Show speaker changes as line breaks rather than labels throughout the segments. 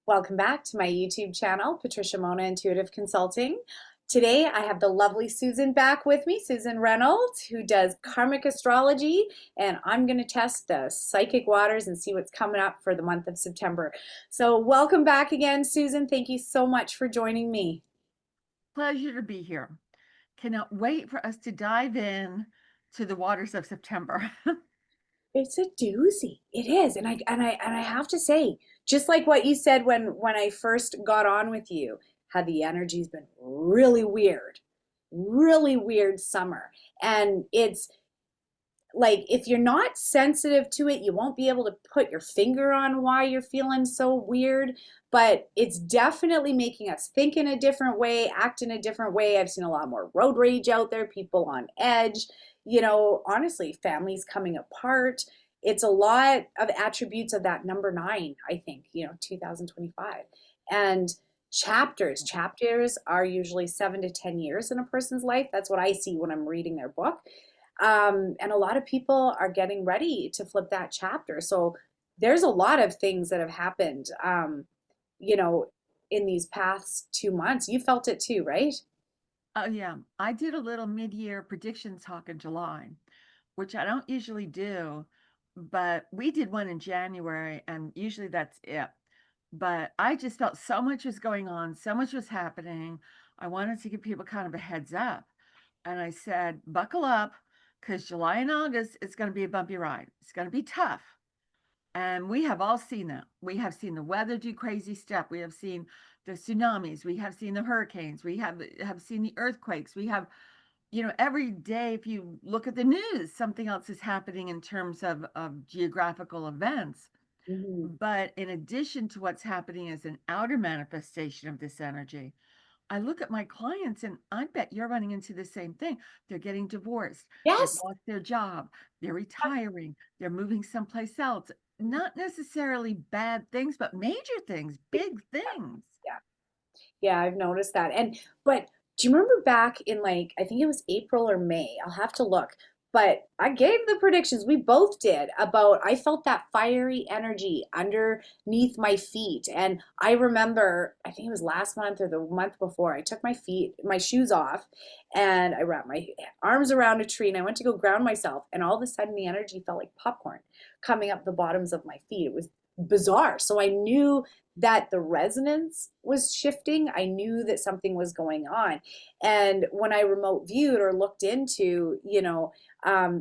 Welcome back to my YouTube channel, Patricia Monna Intuitive Consulting. Today I have the lovely Susan back with me, Susan Reynolds, who does Karmic Astrology, and I'm going to test the psychic waters and see what's coming up for the month of September. So welcome back again, Susan. Thank you so much for joining me.
Pleasure to be here. Cannot wait for us to dive in to the waters of September.
It's a doozy. It is. And I have to say, just like what you said when I first got on with you, how the energy's been really weird summer. And it's like if you're not sensitive to it, you won't be able to put your finger on why you're feeling so weird. But it's definitely making us think in a different way, act in a different way. I've seen a lot more road rage out there, people on edge, honestly, families coming apart. It's a lot of attributes of that number nine, I think, 2025. And chapters are usually 7 to 10 years in a person's life. That's what I see when I'm reading their book. And a lot of people are getting ready to flip that chapter. So there's a lot of things that have happened, you know, in these past 2 months. You felt it too, right?
Oh, yeah. I did a little mid-year prediction talk in July, which I don't usually do, but we did one in January, and usually that's it. But I just felt so much was going on, so much was happening. I wanted to give people kind of a heads up. And I said, buckle up, because July and August is going to be a bumpy ride. It's going to be tough. And we have all seen that. We have seen the weather do crazy stuff. We have seen the tsunamis. We have seen the hurricanes. We have seen the earthquakes. We have, every day, if you look at the news, something else is happening in terms of geographical events.
Hmm.
But in addition to what's happening as an outer manifestation of this energy, I look at my clients and I bet you're running into the same thing. They're getting divorced, they've
Yes.
lost their job, they're retiring, they're moving someplace else. Not necessarily bad things, but major things, big things.
Yeah. Yeah, I've noticed that. But do you remember back in like, I think it was April or May? I'll have to look. But I gave the predictions, we both did, about I felt that fiery energy underneath my feet. And I remember, I think it was last month or the month before, I took my shoes off, and I wrapped my arms around a tree and I went to go ground myself. And all of a sudden, the energy felt like popcorn coming up the bottoms of my feet. It was bizarre. So I knew that the resonance was shifting. I knew that something was going on. And when I remote viewed or looked into,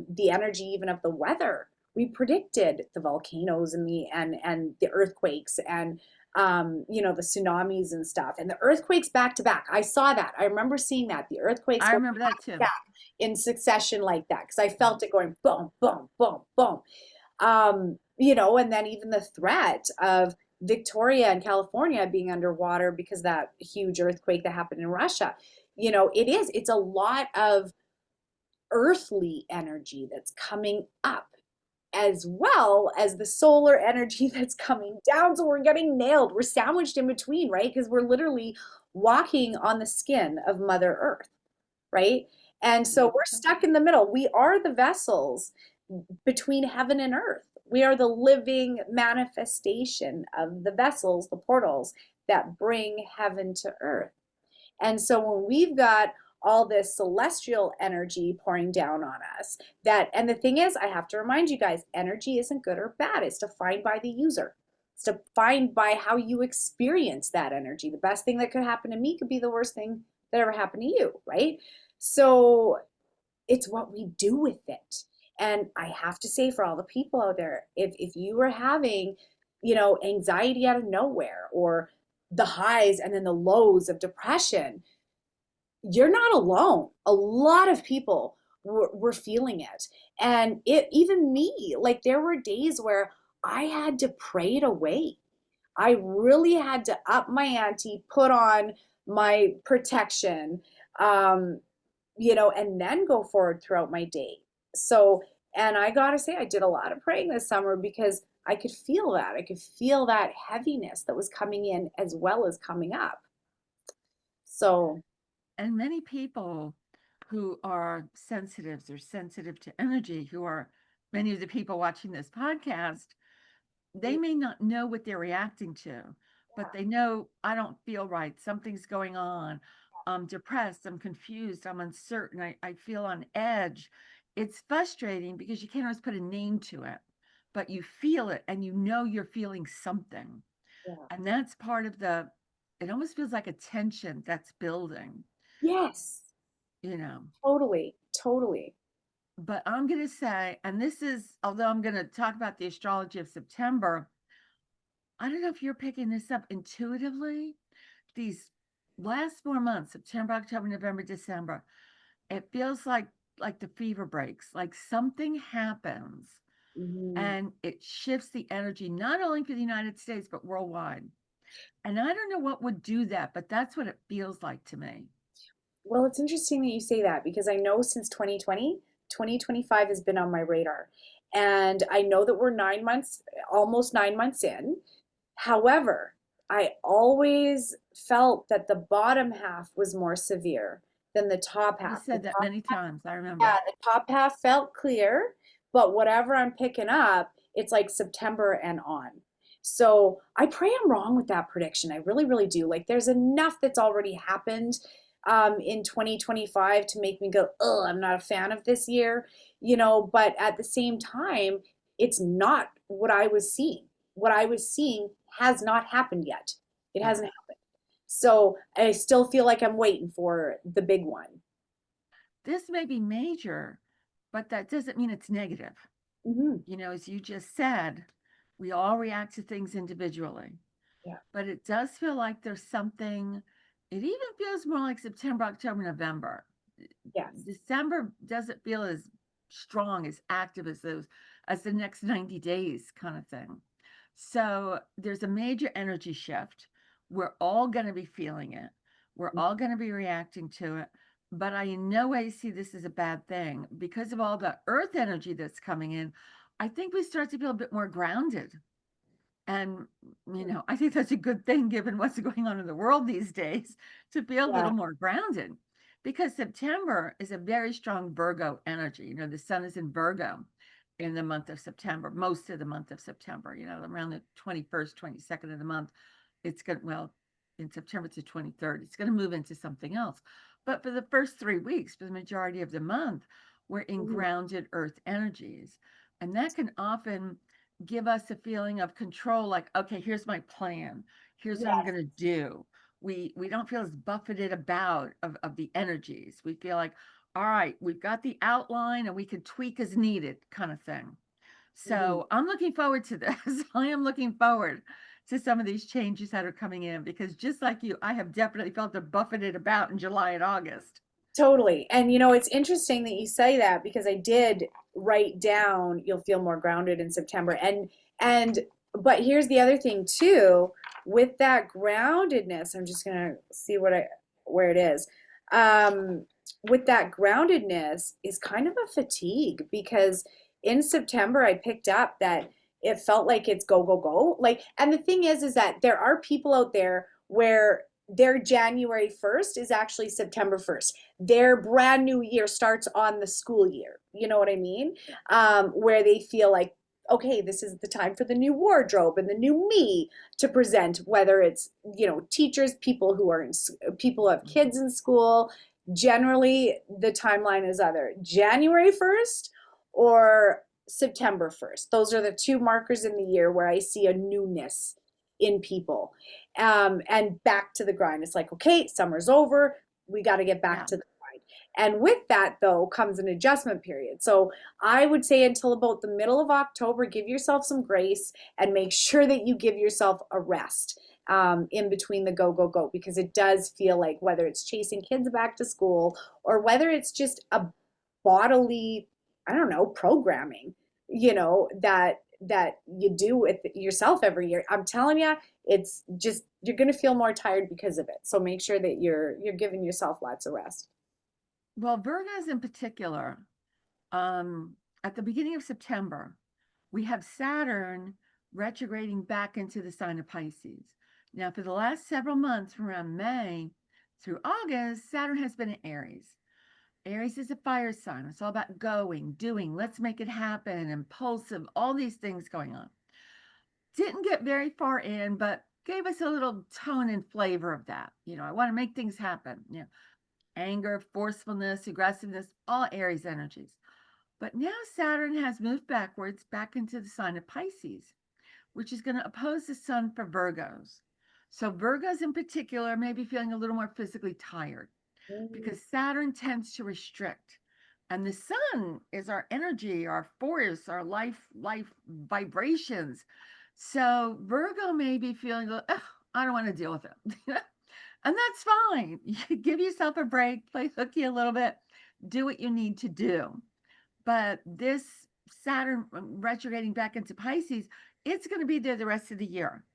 the energy even of the weather, we predicted the volcanoes and the earthquakes and the tsunamis and stuff. And the earthquakes back to back. I saw that. I remember seeing that. The earthquakes
I
go
remember that too.
back in succession like that because I felt it going boom, boom, boom, boom. And then even the threat of Victoria and California being underwater because of that huge earthquake that happened in Russia. It's a lot of earthly energy that's coming up as well as the solar energy that's coming down. So we're getting nailed. We're sandwiched in between, right? Because we're literally walking on the skin of Mother Earth, right? And so we're stuck in the middle. We are the vessels between heaven and earth. We are the living manifestation of the vessels, the portals that bring heaven to earth. And so when we've got all this celestial energy pouring down on us, and the thing is, I have to remind you guys, energy isn't good or bad. It's defined by the user. It's defined by how you experience that energy. The best thing that could happen to me could be the worst thing that ever happened to you, right? So it's what we do with it. And I have to say, for all the people out there, if you are having, anxiety out of nowhere, or the highs and then the lows of depression, you're not alone. A lot of people were feeling it. And even me, like there were days where I had to pray it away. I really had to up my ante, put on my protection, um, and then go forward throughout my day. So, and I gotta say, I did a lot of praying this summer because I could feel that. I could feel that heaviness that was coming in as well as coming up. So,
And many people who are sensitives or sensitive to energy, who are many of the people watching this podcast, they may not know what they're reacting to, but they know I don't feel right. Something's going on. I'm depressed. I'm confused. I'm uncertain. I feel on edge. It's frustrating because you can't always put a name to it, but you feel it and you know you're feeling something.
Yeah.
And that's part of it almost feels like a tension that's building,
Yes,
you know.
totally, totally.
But I'm going to say, and this is, although I'm going to talk about the astrology of September, I don't know if you're picking this up intuitively. These last 4 months, September, October, November, December, it feels like the fever breaks, like something happens
Mhm.
and it shifts the energy, not only for the United States, but worldwide. And I don't know what would do that, but that's what it feels like to me.
Well, it's interesting that you say that because I know since 2020, 2025 has been on my radar. And I know that we're 9 months, almost 9 months in. However, I always felt that the bottom half was more severe than the top
You
half. The
said that
top
many times, I
Yeah,
remember.
the top half felt clear, but whatever I'm picking up, it's like September and on. So I pray I'm wrong with that prediction. I really, really do. Like there's enough that's already happened in 2025 to make me go, oh, I'm not a fan of this year, but at the same time, it's not what I was seeing. What I was seeing has not happened yet. It
Yeah.
hasn't happened. So I still feel like I'm waiting for the big one.
This may be major, but that doesn't mean it's negative.
Hmm.
As you just said, we all react to things individually,
Yeah.
but it does feel like there's something, it even feels more like September, October, November.
Yes.
December doesn't feel as strong, as active as the next 90 days kind of thing. So there's a major energy shift. We're all going to be feeling it. We're all going to be reacting to it. But I in no way see this as a bad thing because of all the earth energy that's coming in. I think we start to feel a bit more grounded. And, I think that's a good thing given what's going on in the world these days to feel a
Yeah.
little more grounded because September is a very strong Virgo energy. The sun is in Virgo in the month of September, most of the month of September, around the 21st, 22nd of the month. It's going to, well, in September to 23rd, it's going to move into something else. But for the first 3 weeks, for the majority of the month, we're in
Mhm.
grounded earth energies. And that can often give us a feeling of control, like, okay, here's my plan, here's what I'm
Yes.
going to do. We don't feel as buffeted about of the energies. We feel like, all right, we've got the outline and we can tweak as needed, kind of thing.
Mhm.
So I'm looking forward to this. I am looking forward to some of these changes that are coming in because just like you, I have definitely felt the buffeted about in July and August.
Totally. And it's interesting that you say that because I did write down you'll feel more grounded in September. And but here's the other thing too, with that groundedness, I'm just gonna see where it is. Um, with that groundedness is kind of a fatigue because in September I picked up that it felt like it's go, go, go. Like, and the thing is that there are people out there where their January 1st is actually September 1st. Their brand new year starts on the school year. You know what I mean? Where they feel like, okay, this is the time for the new wardrobe and the new me to present, whether it's, teachers, people who are people who have kids in school. Generally, the timeline is either January 1st or September 1st. Those are the two markers in the year where I see a newness in people. And back to the grind. It's like, okay, summer's over. We got to get back
Yeah.
to the grind. And with that, though, comes an adjustment period. So I would say until about the middle of October, give yourself some grace and make sure that you give yourself a rest in between the go, go, go, because it does feel like whether it's chasing kids back to school or whether it's just a bodily, I don't know, programming, that you do with yourself every year. I'm telling you, it's just you're going to feel more tired because of it. So make sure that you're giving yourself lots of rest.
Well, Virgos in particular, um, at the beginning of September, we have Saturn retrograding back into the sign of Pisces. Now, for the last several months, from around May through August, Saturn has been in Aries. Aries is a fire sign. It's all about going, doing, let's make it happen, impulsive, all these things going on. Didn't get very far in, but gave us a little tone and flavor of that. I want to make things happen. Anger, forcefulness, aggressiveness, all Aries energies. But now Saturn has moved backwards back into the sign of Pisces, which is going to oppose the sun for Virgos. So Virgos in particular may be feeling a little more physically tired because Saturn tends to restrict. And the sun is our energy, our force, our life vibrations. So Virgo may be feeling, I don't want to deal with it. And that's fine. You give yourself a break, play hooky a little bit, do what you need to do. But this Saturn retrograding back into Pisces, it's going to be there the rest of the year.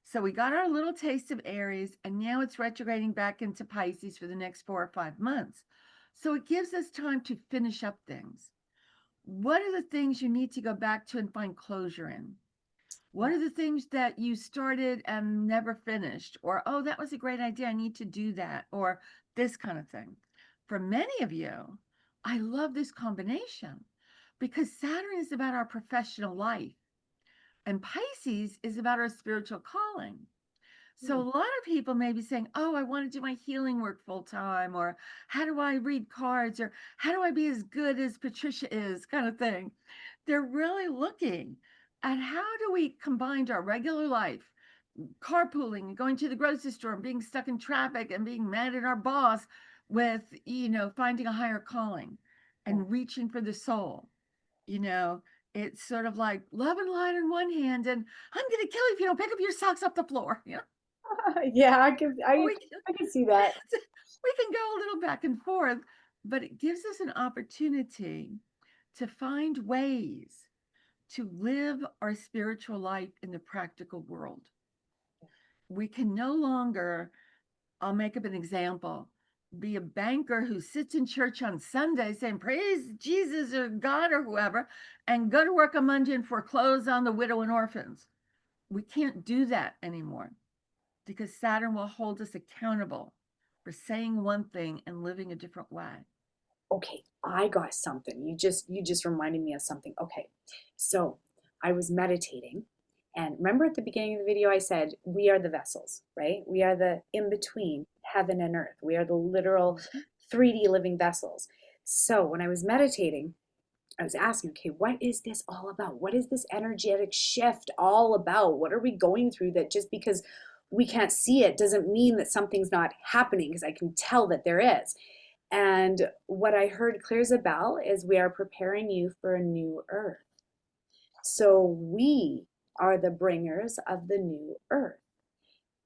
So we got our little taste of Aries, and now it's retrograding back into Pisces for the next 4 or 5 months. So it gives us time to finish up things. What are the things you need to go back to and find closure in? What are the things that you started and never finished? Or, oh, that was a great idea, I need to do that, or this kind of thing. For many of you, I love this combination because Saturn is about our professional life and Pisces is about our spiritual calling. So a lot of people may be saying, oh, I want to do my healing work full time, or how do I read cards, or how do I be as good as Patricia is, kind of thing. They're really looking at how do we combine our regular life, carpooling and going to the grocery store and being stuck in traffic and being mad at our boss with, finding a higher calling and reaching for the soul. It's sort of like love and light in one hand, and I'm going to kill you if you don't pick up your socks off the floor.
Yeah,
We
I can see that.
we can go a little back and forth, but it gives us an opportunity to find ways to live our spiritual life in the practical world. We can no longer, I'll make up an example, be a banker who sits in church on Sunday saying, praise Jesus or God or whoever, and go to work on Monday and foreclose on the widow and orphans. We can't do that anymore because Saturn will hold us accountable for saying one thing and living a different way.
Okay, I got something. You just reminded me of something. Okay. So, I was meditating, and remember at the beginning of the video I said we are the vessels, right? We are the in between heaven and earth. We are the literal 3D living vessels. So, when I was meditating, I was asking, okay, what is this all about? What is this energetic shift all about? What are we going through that just because we can't see it doesn't mean that something's not happening? Because I can tell that there is. And what I heard clear as a bell is we are preparing you for a new earth. So we are the bringers of the new earth.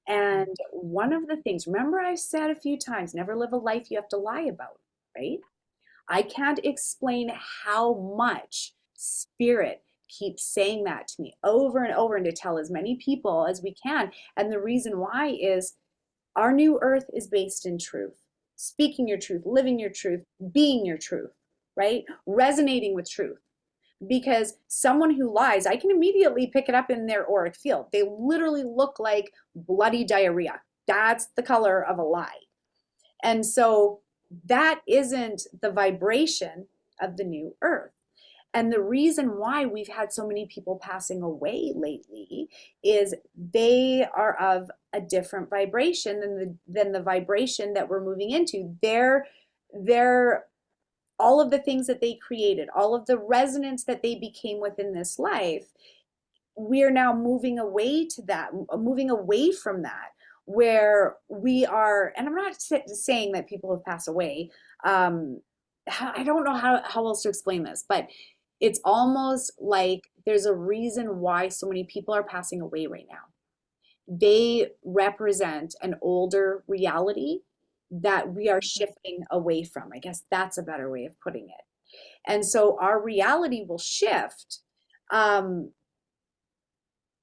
And one of the things, remember I said a few times, never live a life you have to lie about, right? I can't explain how much spirit keeps saying that to me over and over, and to tell as many people as we can. And the reason why is our new earth is based in truth, speaking your truth, living your truth, being your truth, right? Resonating with truth. Because someone who lies, I can immediately pick it up in their auric field. They literally look like bloody diarrhea. That's the color of a lie. And so that isn't the vibration of the new earth. And the reason why we've had so many people passing away lately is they are of a different vibration than the vibration that we're moving into. They're all of the things that they created, all of the resonance that they became within this life, we're now moving away to that, moving away from that, where we are, and I'm not saying that people have passed away. I don't know how else to explain this, but it's almost like there's a reason why so many people are passing away right now. They represent an older reality that we are shifting away from. I guess that's a better way of putting it. And so our reality will shift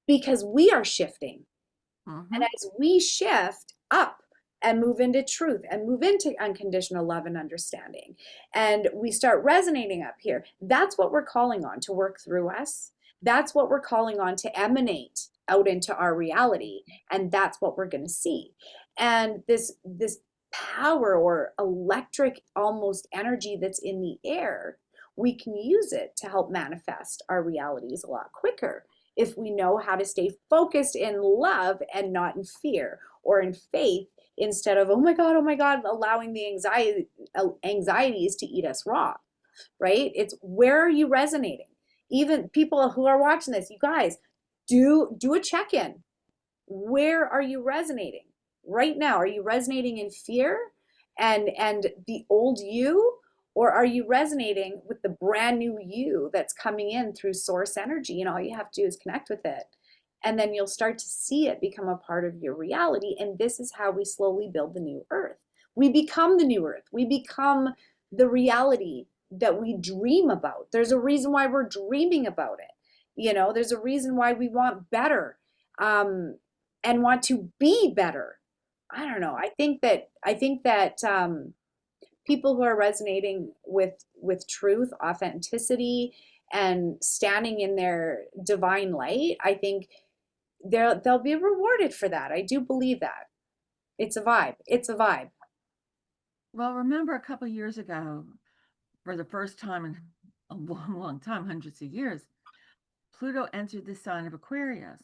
because we are shifting. And as we shift up and move into truth and move into unconditional love and understanding, and we start resonating up here, that's what we're calling on to work through us. That's what we're calling on to emanate out into our reality. And that's what we're going to see. And this power or electric almost energy that's in the air, we can use it to help manifest our realities a lot quicker if we know how to stay focused in love and not in fear or in faith instead of, oh my God, allowing the anxieties to eat us raw, right? It's where are you resonating? Even people who are watching this, you guys, do a check-in. Where are you resonating right now? Are you resonating in fear and the old you, or are you resonating with the brand new you that's coming in through source energy? And all you have to do is connect with it, and then you'll start to see it become a part of your reality. And this is how we slowly build the new earth. We become the new earth. We become the reality that we dream about. There's a reason why we're dreaming about it. There's a reason why we want better. And want to be better. I don't know. I think that people who are resonating with truth, authenticity, and standing in their divine light, I think they'll be rewarded for that. I do believe that. It's a vibe. It's a vibe.
Well, remember a couple of years ago, for the first time in a long, long time, hundreds of years, Pluto entered the sign of Aquarius,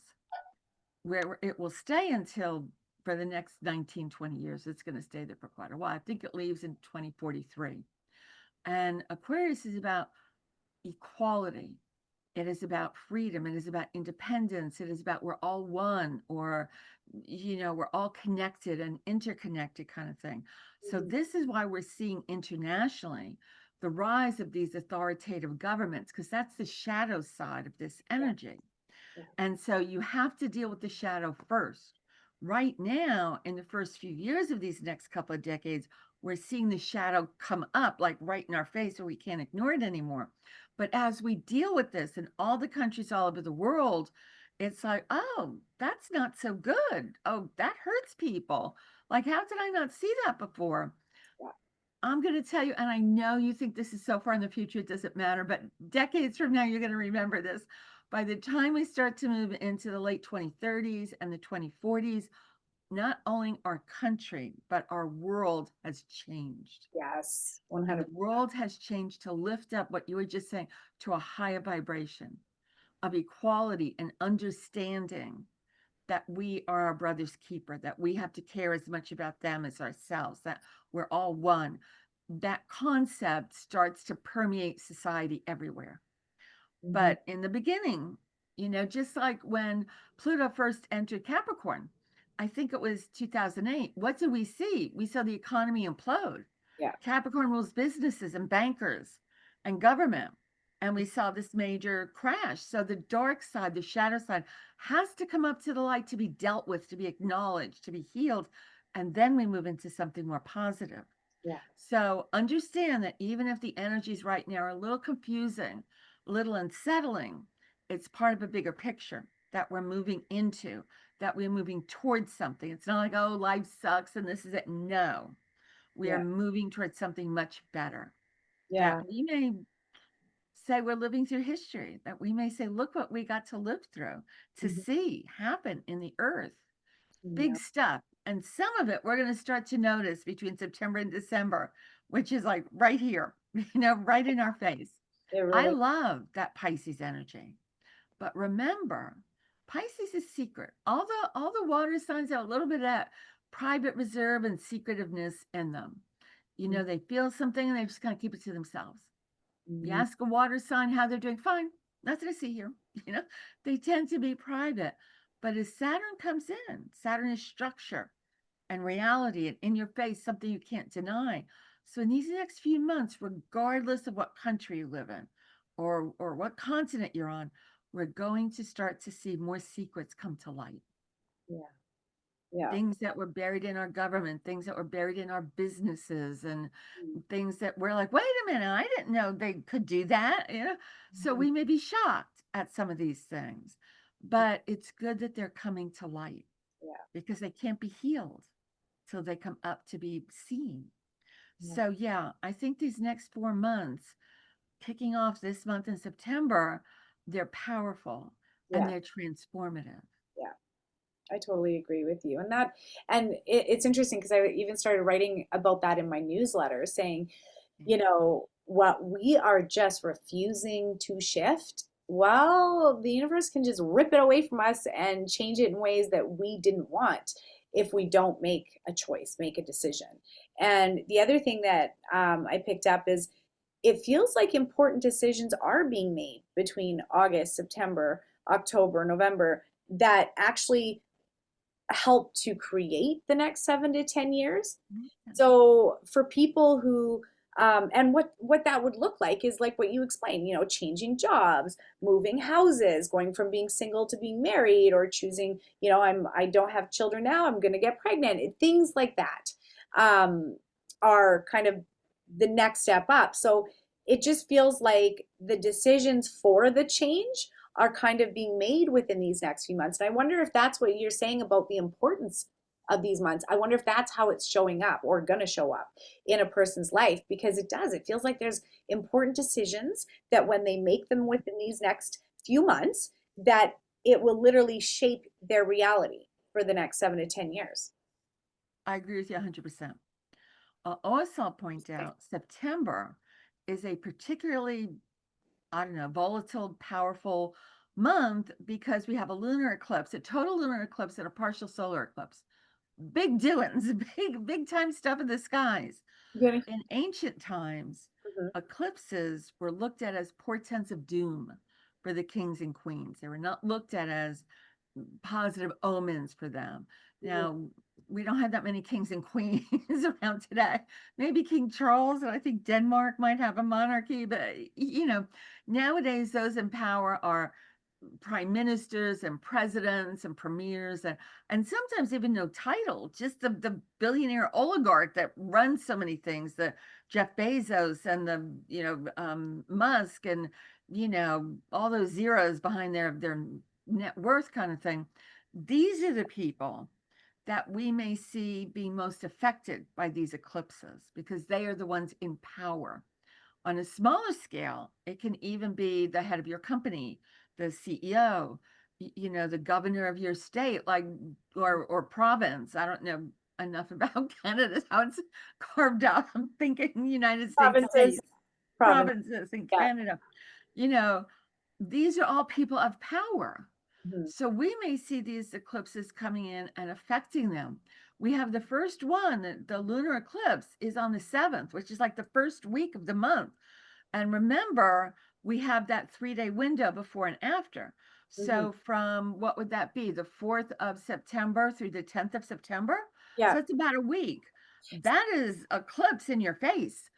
where it will stay until for the next 19, 20 years. It's going to stay there for quite a while. I think it leaves in 2043. And Aquarius is about equality. It is about freedom. It is about independence. It is about we're all one, or, we're all connected and interconnected kind of thing. So this is why we're seeing internationally the rise of these authoritative governments, because that's the shadow side of this energy. And so you have to deal with the shadow first. Right now, in the first few years of these next couple of decades, we're seeing the shadow come up like right in our face, so we can't ignore it anymore. But as we deal with this in all the countries all over the world, it's like, oh, that's not so good. Oh, that hurts people. Like, how did I not see that before? I'm going to tell you, and I know you think this is so far in the future, it doesn't matter, but decades from now, you're going to remember this. By the time we start to move into the late 2030s and the 2040s, not only our country, but our world has changed.
Yes,
And the
100%.
world has changed to lift up what you were just saying to a higher vibration of equality and understanding that we are our brother's keeper, that we have to care as much about them as ourselves, that we're all one. That concept starts to permeate society everywhere.
Mhm.
But in the beginning, just like when Pluto first entered Capricorn, I think it was 2008, what did we see? We saw the economy implode.
Yeah.
Capricorn rules businesses and bankers and government. And we saw this major crash. So the dark side, the shadow side, has to come up to the light to be dealt with, to be acknowledged, to be healed. And then we move into something more positive.
Yeah.
So understand that even if the energies right now are a little confusing, a little unsettling, it's part of a bigger picture that we're moving into, that we're moving towards something. It's not like, oh, life sucks and this is it. No, we are
Yeah.
moving towards something much better. That
Yeah.
we may say we're living through history, that we may say, look what we got to live through, to
Mhm.
see happen in the earth. Big
Yeah.
stuff. And some of it we're going to start to notice between September and December, which is like right here, right in our face.
It
I
really.
love that Pisces energy. But remember, Pisces is secret. All the water signs have a little bit of that private reserve and secretiveness in them. They feel something and they just kind of keep it to themselves. You
Mhm.
ask a water sign how they're doing, fine, nothing to see here. They tend to be private. But as Saturn comes in, Saturn is structure and reality and in your face, something you can't deny. So in these next few months, regardless of what country you live in or what continent you're on, we're going to start to see more secrets come to light.
Yeah. Yeah.
Things that were buried in our government, things that were buried in our businesses, and things that we're like, wait a minute, I didn't know they could do that. So
Mhm.
we may be shocked at some of these things, but it's good that they're coming to light
Yeah.
because they can't be healed till they come up to be seen.
Yeah.
So yeah, I think these next 4 months, kicking off this month in September, they're powerful and
Yeah.
they're transformative.
Yeah. I totally agree with you. It's interesting because I even started writing about that in my newsletter, saying,
Yeah.
what we are just refusing to shift Well, the universe can just rip it away from us and change it in ways that we didn't want if we don't make a choice, make a decision. And the other thing that I picked up is it feels like important decisions are being made between August, September, October, November that actually help to create the next 7 to 10 years.
Mhm.
So for people who and what that would look like is like what you explained, changing jobs, moving houses, going from being single to being married, or choosing, I don't have children now, I'm going to get pregnant. Things like that um, are kind of the next step up. So it just feels like the decisions for the change are kind of being made within these next few months. And I wonder if that's what you're saying about the importance of these months. I wonder if that's how it's showing up or going to show up in a person's life, because it does. It feels like there's important decisions that when they make them within these next few months, that it will literally shape their reality for the next 7 to 10 years.
I agree with you 100%. Also, I'll point out September is a particularly, I don't know, volatile, powerful month because we have a lunar eclipse, a total lunar eclipse, and a partial solar eclipse. Big doings, big time stuff in the skies.
Good.
In ancient times,
Mhm.
eclipses were looked at as portents of doom for the kings and queens. They were not looked at as positive omens for them.
Mhm.
Now, we don't have that many kings and queens around today. Maybe King Charles, and I think Denmark might have a monarchy, but nowadays those in power are prime ministers and presidents and premiers and sometimes even no title, just the billionaire oligarch that runs so many things, the Jeff Bezos and the Musk and all those zeros behind their net worth kind of thing. These are the people that we may see being most affected by these eclipses because they are the ones in power. On a smaller scale, it can even be the head of your company, the CEO, the governor of your state, like or province. I don't know enough about Canada, how it's carved out. I'm thinking United States
Provinces,
states,
province.
provinces in
Yeah.
Canada. You know, these are all people of power.
Mhm.
So we may see these eclipses coming in and affecting them. We have the first one, the lunar eclipse is on the 7th, which is like the first week of the month. And remember, we have that 3-day window before and after.
Mhm.
So from what would that be? The 4th of September through the 10th of September? So
Yeah.
it's about a week. That is eclipse in your face.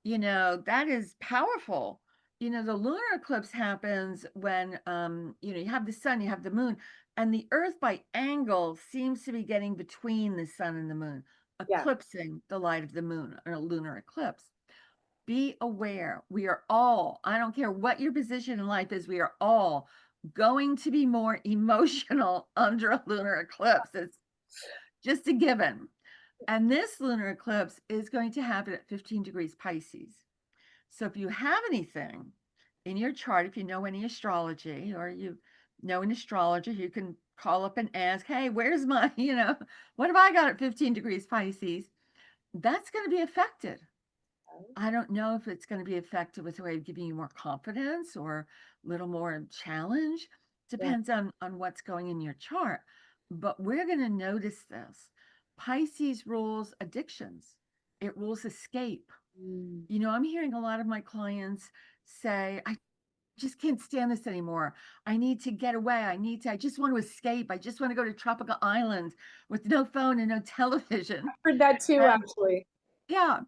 That is powerful. The lunar eclipse happens when you have the sun, you have the moon, and the earth by angle seems to be getting between the sun and the moon,
Yeah.
eclipsing the light of the moon or a lunar eclipse. Be aware. We are all, I don't care what your position in life is, we are all going to be more emotional under a lunar eclipse. It's just a given. And this lunar eclipse is going to happen at 15 degrees Pisces. So if you have anything in your chart, if you know any astrology or you know an astrologer, you can call up and ask, hey, where's my, what have I got at 15 degrees Pisces? That's going to be affected. I don't know if it's going to be effective with a way of giving you more confidence or a little more challenge.
Yeah.
Depends on what's going in your chart. But we're going to notice this. Pisces rules addictions. It rules escape.
Mm.
I'm hearing a lot of my clients say, I just can't stand this anymore. I need to get away. I just want to escape. I just want to go to tropical island with no phone and no television.
Heard that too,
And
actually.
yeah.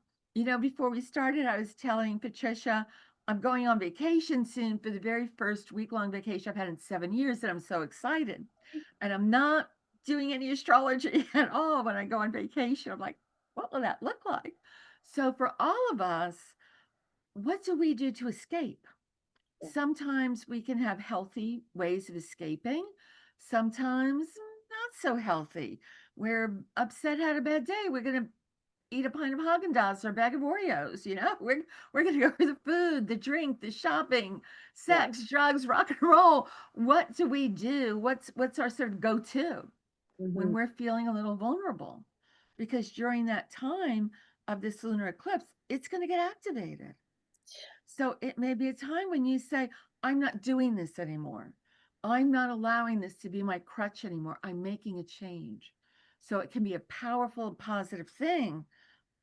Before we started, I was telling Patricia, I'm going on vacation soon for the very first week-long vacation I've had in 7 years, and I'm so excited. And I'm not doing any astrology at all when I go on vacation. I'm like, what will that look like? So for all of us, what do we do to escape?
Yeah.
Sometimes we can have healthy ways of escaping. Sometimes not so healthy. We're upset, had a bad day. We're going to eat a pint of Haagen-Dazs or a bag of Oreos. We're going to go for the food, the drink, the shopping,
Yeah.
sex, drugs, rock and roll. What do we do? What's our sort of go-to when
Mhm.
we're feeling a little vulnerable? Because during that time of this lunar eclipse, it's going to get activated. So it may be a time when you say, I'm not doing this anymore. I'm not allowing this to be my crutch anymore. I'm making a change. So it can be a powerful, positive thing,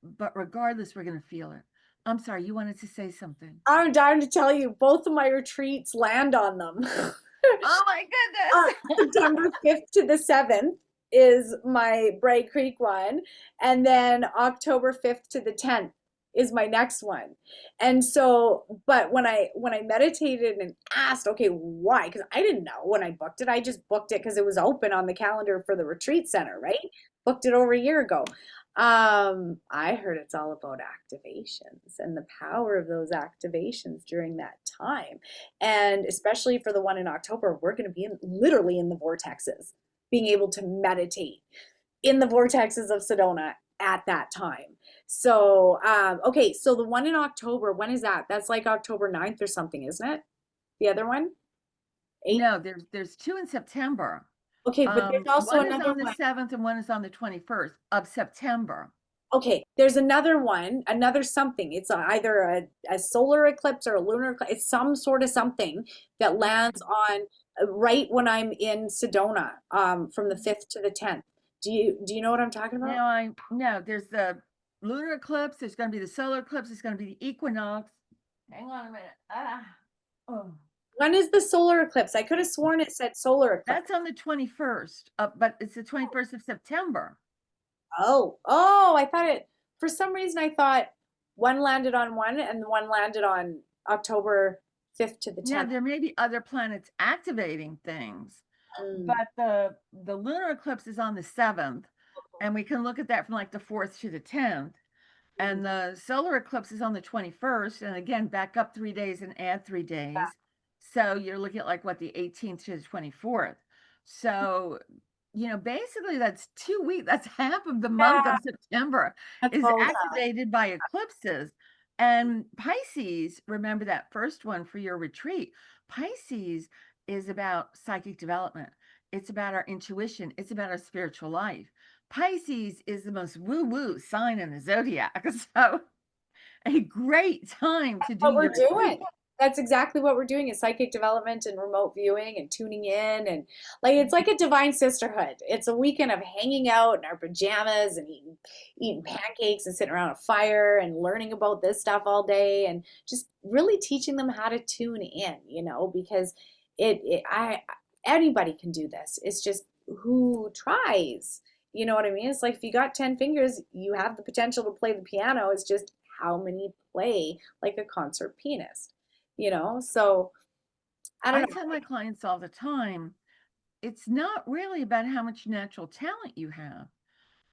but regardless, we're going to feel it. I'm sorry, you wanted to say something.
I'm dying to tell you, both of my retreats land on them.
Oh my goodness.
September 5th to the 7th is my Bray Creek one. And then October 5th to the 10th is my next one. And so, but when I meditated and asked, okay, why? Because I didn't know when I booked it. I just booked it because it was open on the calendar for the retreat center, right? Booked it over a year ago. I heard it's all about activations and the power of those activations during that time. And especially for the one in October, we're going to be literally in the vortexes, being able to meditate in the vortexes of Sedona at that time. So, okay, so the one in October, when is that? That's like October 9th or something, isn't it? The other one? 8th?
No, there's two in September.
Okay, but there's also
One is
another
on the
one.
7th and one is on the 21st of September.
Okay, there's another one, another something. It's either a solar eclipse or a lunar eclipse. It's some sort of something that lands on right when I'm in Sedona, from the 5th to the 10th. Do you know what I'm talking about?
Now no, there's the lunar eclipse, there's going to be the solar eclipse, there's going to be the equinox. Hang on a minute. Oh,
When is the solar eclipse? I could have sworn it said solar eclipse.
that's on the 21st, but it's the 21st of September.
Oh, I thought it, for some reason I thought one landed on one and one landed on October 5th to the
Now
10th.
there may be other planets activating things,
Mm,
but the lunar eclipse is on the 7th, and we can look at that from like the 4th to the 10th.
mm.
And the solar eclipse is on the 21st, and again, back up 3 days and add 3 days. So you're looking at like what, the 18th to the 24th. So, basically that's 2 weeks, that's half of the month
Yeah,
of September
that's
is
volatile.
activated by eclipses. And Pisces, remember that first one for your retreat. Pisces is about psychic development. It's about our intuition. It's about our spiritual life. Pisces is the most woo-woo sign in the zodiac. So a great time to do
What we're
your
doing.
retreat.
That's exactly what we're doing is psychic development and remote viewing and tuning in, and like it's like a divine sisterhood. It's a weekend of hanging out in our pajamas and eating pancakes and sitting around a fire and learning about this stuff all day and just really teaching them how to tune in, because I anybody can do this. It's just who tries. You know what I mean? It's like if you got 10 fingers, you have the potential to play the piano. It's just how many play like a concert pianist, So I don't
I
know.
tell my clients all the time, it's not really about how much natural talent you have.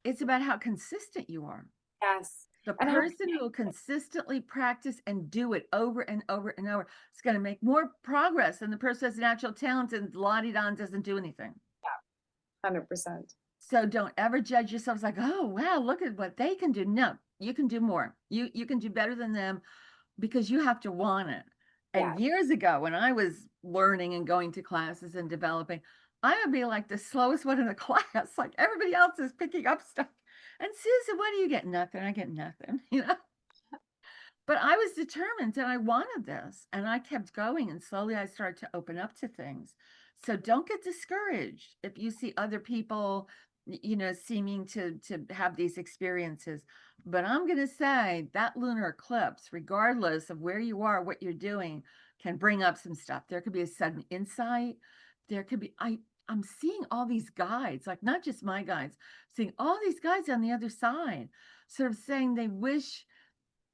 It's about how consistent you are.
Yes.
The
And how,
person who will consistently practice and do it over and over and over is going to make more progress than the person who has natural talent and la-di-da doesn't do anything.
100%.
So don't ever judge yourself as like, oh wow, look at what they can do. No, you can do more. You can do better than them because you have to want it.
Yeah.
And years ago, when I was learning and going to classes and developing, I would be like the slowest one in the class. Like everybody else is picking up stuff. And Susan, what do you get? Nothing. I get nothing, But I was determined and I wanted this. And I kept going. And slowly I started to open up to things. So don't get discouraged if you see other people, seeming to have these experiences. But I'm going to say that lunar eclipse, regardless of where you are, what you're doing, can bring up some stuff. There could be a sudden insight. There could be, I'm seeing all these guides, like not just my guides, seeing all these guides on the other side, sort of saying they wish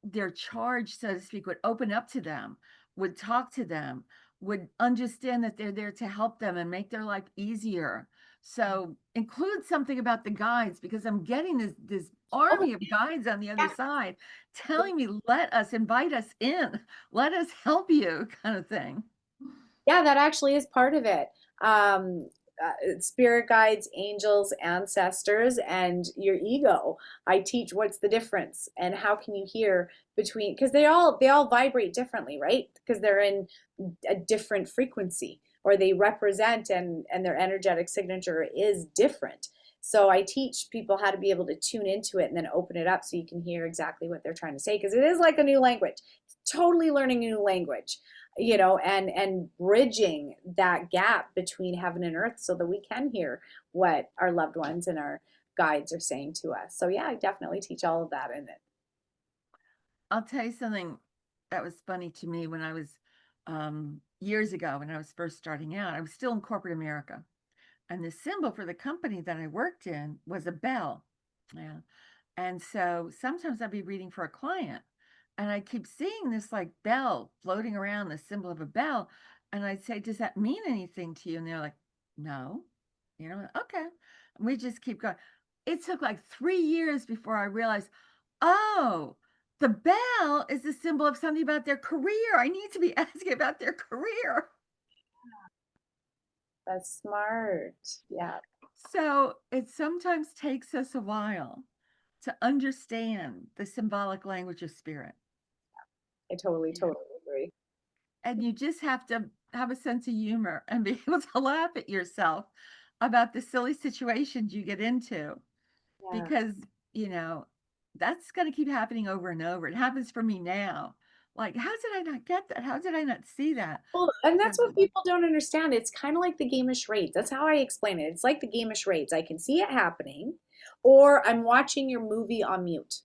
their charge, so to speak, would open up to them, would talk to them, would understand that they're there to help them and make their life easier. So include something about the guides because I'm getting this
Oh,
army of guides on the other
yeah.
side telling me, let us invite us in, let us help you, kind of thing.
Yeah, that actually is part of it. Spirit guides, angels, ancestors, and your ego. I teach what's the difference and how can you hear between, because they all vibrate differently, right? Because they're in a different frequency or they represent and their energetic signature is different. So I teach people how to be able to tune into it and then open it up so you can hear exactly what they're trying to say because it is like a new language. totally learning a new language, you know, and bridging that gap between heaven and earth so that we can hear what our loved ones and our guides are saying to us. So yeah, I definitely teach all of that in it.
I'll tell you something that was funny to me when I was years ago when I was first starting out. I was still in corporate America, and the symbol for the company that I worked in was a bell. Yeah. And so sometimes I'd be reading for a client and I keep seeing this like bell floating around, the symbol of a bell. And I'd say, does that mean anything to you? And they're like, no. You know, okay. And we just keep going. It took like 3 years before I realized, oh, the bell is a symbol of something about their career. I need to be asking about their career.
That's smart. Yeah,
So it sometimes takes us a while to understand the symbolic language of spirit.
I totally,
Yeah.
totally agree.
And you just have to have a sense of humor and be able to laugh at yourself about the silly situations you get into
Yeah.
because, you know, that's going to keep happening over and over. It happens for me now. Like, how did I not get that? How did I not see that?
Well, and
Yeah.
that's what people don't understand. It's kind of like the game of charades. That's how I explain it. It's like the game of charades. I can see it happening, or I'm watching your movie on mute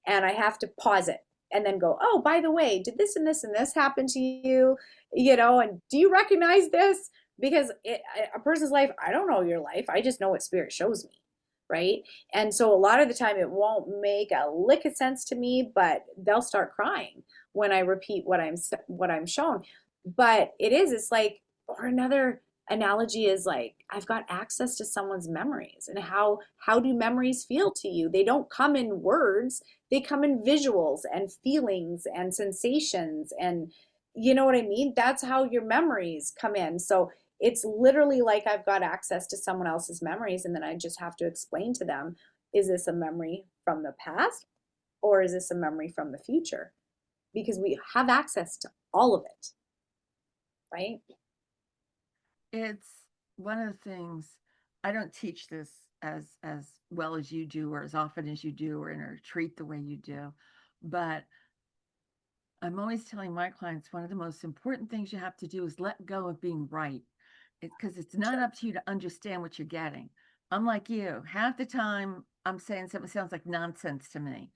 and I have to pause it and then go, oh, by the way, did this and this and this happen to you? You know, and do you recognize this? Because a person's life, I don't know your life. I just know what spirit shows me. Right. And so a lot of the time it won't make a lick of sense to me, but they'll start crying when I repeat what I'm shown. But it's like, or another analogy is like I've got access to someone's memories, and how do memories feel to you? They don't come in words, they come in visuals and feelings and sensations, and you know what I mean? That's how your memories come in. So it's literally like I've got access to someone else's memories, and then I just have to explain to them, is this a memory from the past or is this a memory from the future? Because we have access to all of it, right?
It's one of the things I don't teach this as well as you do or as often as you do or in a retreat the way you do, but I'm always telling my clients one of the most important things you have to do is let go of being right. It's because it's not up to you to understand what you're getting. Unlike you, half the time I'm saying something sounds like nonsense to me,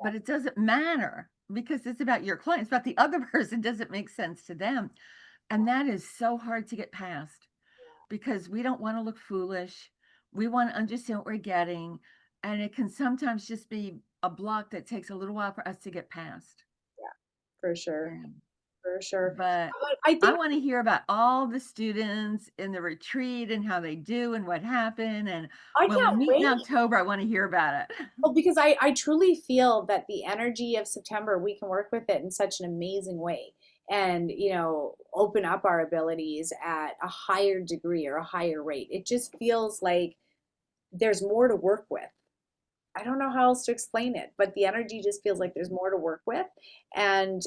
but it doesn't matter because it's about your client. It's about the other person. Doesn't make sense to them. And that is so hard to get past because we don't want to look foolish. We want to understand what we're getting. And it can sometimes just be a block that takes a little while for us to get past.
Yeah, for sure,
Yeah.
for sure.
But
But I
I
think
want to hear about all the students in the retreat and how they do and what happened. And
I
when we
can't
meet in
wait.
October, I want to hear about it.
Well, because I truly feel that the energy of September, we can work with it in such an amazing way and, you know, open up our abilities at a higher degree or a higher rate. It just feels like there's more to work with. I don't know how else to explain it, but the energy just feels like there's more to work with and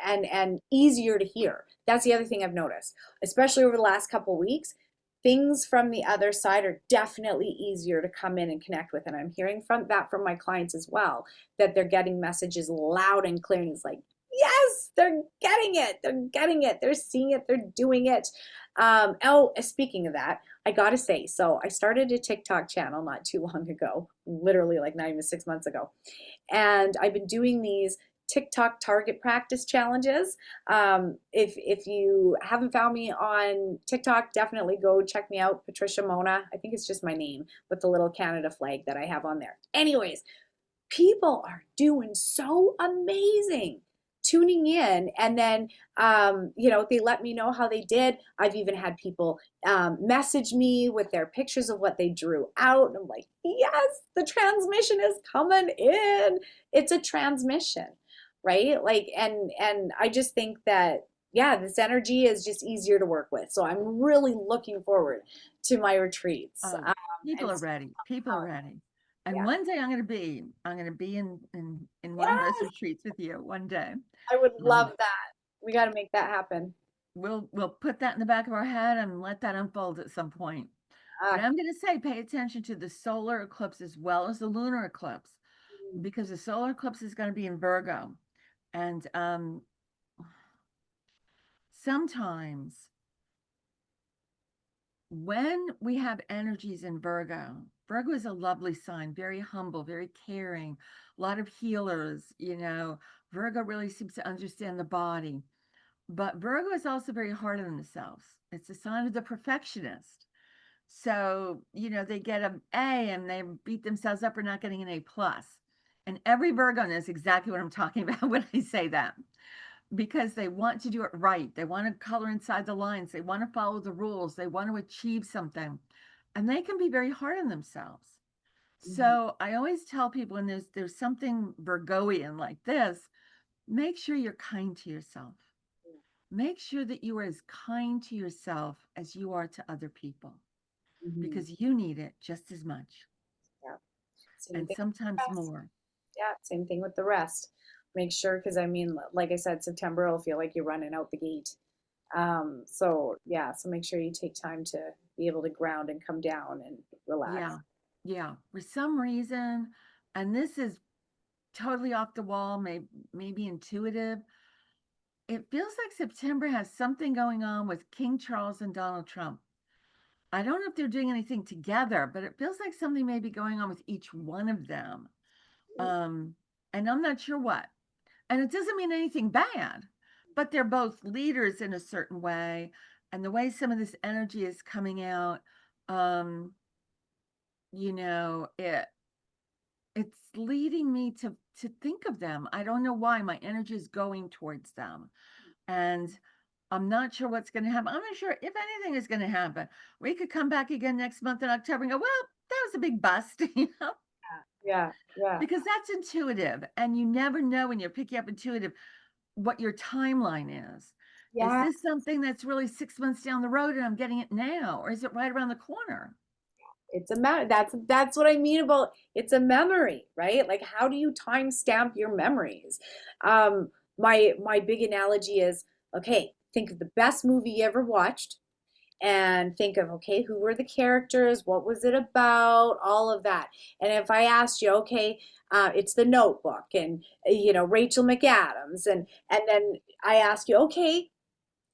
and easier to hear. That's the other thing I've noticed, especially over the last couple weeks. Things from the other side are definitely easier to come in and connect with. And I'm hearing from that from my clients as well, that they're getting messages loud and clear. And it's like, yes, they're getting it. They're getting it. They're seeing it. They're doing it. Oh, speaking of that, I gotta say, so I started a TikTok channel not too long ago, literally like not even 6 months ago. And I've been doing these TikTok target practice challenges. If you haven't found me on TikTok, definitely go check me out, Patricia Monna. I think it's just my name with the little Canada flag that I have on there. Anyways, people are doing so amazing tuning in, and then you know, they let me know how they did. I've even had people message me with their pictures of what they drew out, and I'm like, yes, the transmission is coming in. It's a transmission, right? Like, and I just think that yeah, this energy is just easier to work with, so I'm really looking forward to my retreats.
Oh, people
And
are ready. People are ready. And
yeah,
one day I'm going to be in one of those
yes,
retreats with you one day.
I would
Um,
love that. We got to make that happen.
we'll put that in the back of our head and let that unfold at some point. But
Ah,
I'm going to say pay attention to the solar eclipse as well as the lunar eclipse
mm,
because the solar eclipse is going to be in Virgo. And sometimes when we have energies in Virgo, Virgo is a lovely sign, very humble, very caring, a lot of healers, you know. Virgo really seems to understand the body. But Virgo is also very hard on themselves. It's a sign of the perfectionist. So, you know, they get an A and they beat themselves up for not getting an A plus. And every Virgo knows exactly what I'm talking about when I say that, because they want to do it right. They want to color inside the lines. They want to follow the rules. They want to achieve something. And they can be very hard on themselves.
Mhm.
So I always tell people when there's something Virgoian like this, make sure you're kind to yourself. Make sure that you are as kind to yourself as you are to other people,
Mhm.
because you need it just as much
Yeah. Same
and
thing with the
sometimes
rest.
more.
Yeah, same thing with the rest. Make sure, because I mean, like I said, September will feel like you're running out the gate. So yeah, so make sure you take time to be able to ground and come down and relax.
Yeah. Yeah. For some reason, and this is totally off the wall, maybe intuitive, it feels like September has something going on with King Charles and Donald Trump. I don't know if they're doing anything together, but it feels like something may be going on with each one of them. Um, and I'm not sure what. And it doesn't mean anything bad, but they're both leaders in a certain way. And the way some of this energy is coming out, um, you know, it's leading me to think of them. I don't know why my energy is going towards them. And I'm not sure what's going to happen. I'm not sure if anything is going to happen. We could come back again next month in October and go, well, that was a big bust, you know,
Yeah, yeah.
because that's intuitive. And you never know when you're picking up intuitive what your timeline is. Is
Yeah,
this something that's really 6 months down the road and I'm getting it now? Or is it right around the corner?
it's a that's what I mean about it's a memory, right? Like how do you timestamp your memories? My big analogy is okay, think of the best movie you ever watched and think of okay, who were the characters, what was it about, all of that. And if I asked you, okay, it's the Notebook and you know Rachel McAdams, and then I ask you, okay,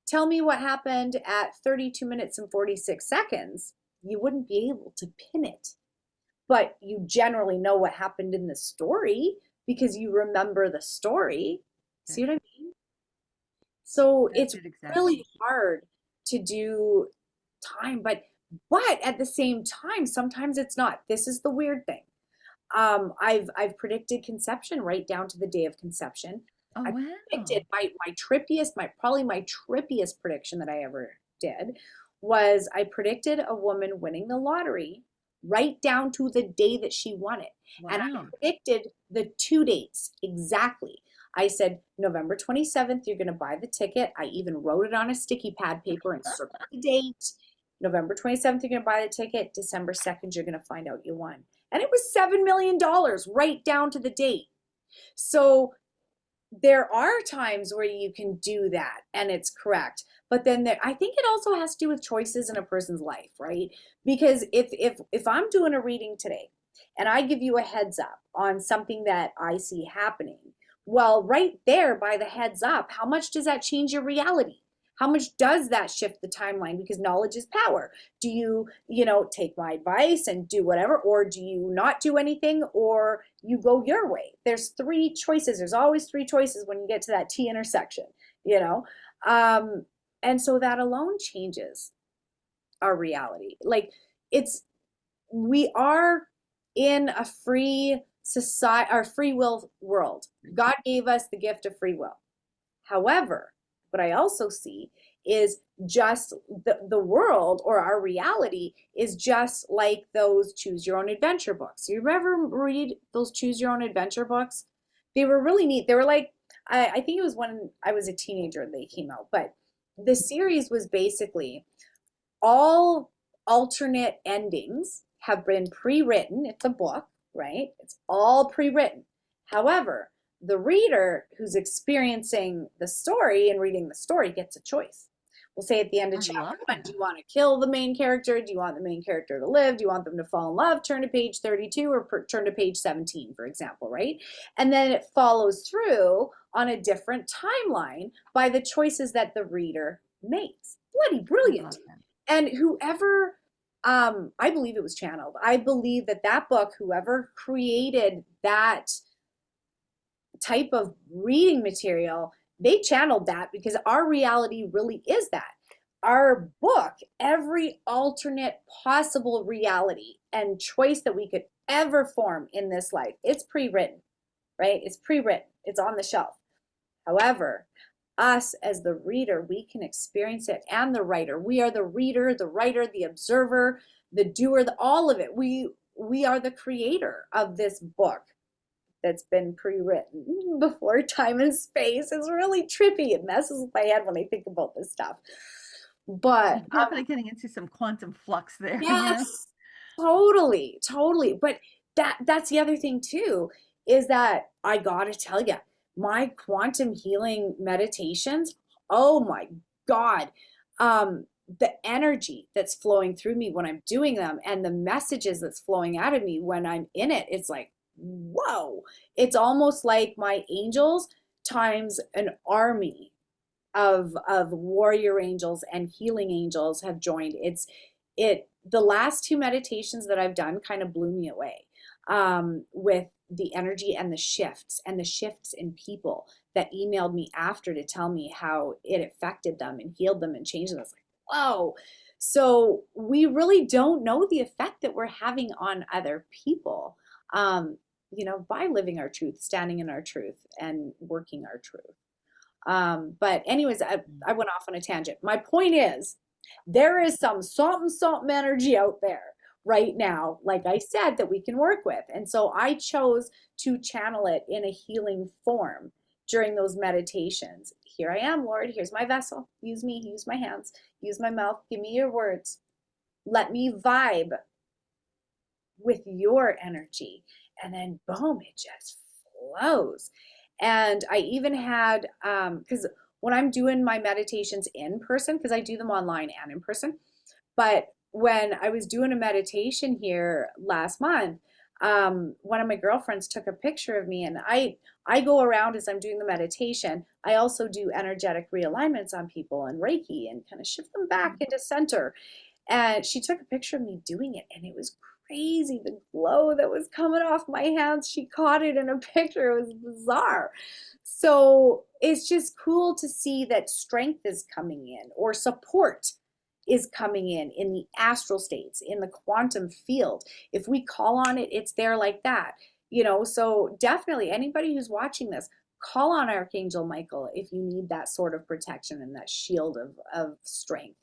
tell me what happened at 32 minutes and 46 seconds, you wouldn't be able to pin it. But you generally know what happened in the story because you remember the story. See
Okay.
what I mean? So
That's
it's
it exactly.
really hard to do time, but at the same time, sometimes it's not. This is the weird thing. I've predicted conception right down to the day of conception.
Oh,
I predicted
wow.
my trippiest, my probably my trippiest prediction that I ever did was I predicted a woman winning the lottery right down to the day that she won it. And I
Wow.
predicted the two dates exactly. I said November 27th, you're going to buy the ticket. I even wrote it on a sticky pad paper and circled the date. November 27th, you're going to buy the ticket. December 2nd, you're going to find out you won. And it was $7 million right down to the date. So there are times where you can do that and it's correct. But then I think it also has to do with choices in a person's life, right? Because if I'm doing a reading today and I give you a heads up on something that I see happening, well, right there by the heads up, how much does that change your reality? How much does that shift the timeline? Because knowledge is power. Do you, take my advice and do whatever, or do you not do anything, or you go your way? There's three choices. There's always three choices when you get to that T intersection, you know? Um, and so that alone changes our reality. Like it's, we are in a free society, our free will world. God gave us the gift of free will. However, what I also see is just the world or our reality is just like those choose your own adventure books. You ever read those choose your own adventure books? They were really neat. They were like, I think it was when I was a teenager they came out, but the series was basically all alternate endings have been pre-written. It's a book, right? It's all pre-written. However, the reader who's experiencing the story and reading the story gets a choice. We'll say at the end of
I love
chapter 1, do
that.
you want to kill the main character? Do you want the main character to live? Do you want them to fall in love? Turn to page 32 or turn to page 17, for example, right? And then it follows through on a different timeline by the choices that the reader makes. Bloody
I
brilliant.
love that.
And whoever, I believe it was channeled. I believe that that book, whoever created that type of reading material, they channeled that because our reality really is that. Our book, every alternate possible reality and choice that we could ever form in this life, it's pre-written, right? It's pre-written, it's on the shelf. However, us as the reader, we can experience it, and the writer. We are the reader, the writer, the observer, the doer, all of it. We are the creator of this book that's been pre-written before time and space. It's really trippy. It messes with my head when I think about this stuff. But
You're definitely getting into some quantum flux there, you know?
yes, totally, totally. But that's the other thing too, is that I gotta tell you, my quantum healing meditations, oh my God, the energy that's flowing through me when I'm doing them and the messages that's flowing out of me when I'm in it, it's like, whoa. It's almost like my angels times an army of warrior angels and healing angels have joined. The last two meditations that I've done kind of blew me away, with the energy and the shifts in people that emailed me after to tell me how it affected them and healed them and changed them. I was like, whoa. So we really don't know the effect that we're having on other people, by living our truth, standing in our truth, and working our truth. But anyways, I went off on a tangent. My point is, there is some something energy out there right now, like I said, that we can work with. And so I chose to channel it in a healing form during those meditations. Here I am, Lord. Here's my vessel. Use me, use my hands, use my mouth. Give me your words. Let me vibe with your energy. And then boom, it just flows. And I even had, because when I'm doing my meditations in person, because I do them online and in person, but when I was doing a meditation here last month, one of my girlfriends took a picture of me, and I go around as I'm doing the meditation. I also do energetic realignments on people and Reiki and kind of shift them back into center. And she took a picture of me doing it, and it was crazy, the glow that was coming off my hands. She caught it in a picture. It was bizarre. So it's just cool to see that strength is coming in, or support is coming in the astral states, in the quantum field. If we call on it, it's there like that. So definitely anybody who's watching this, call on Archangel Michael if you need that sort of protection and that shield of strength.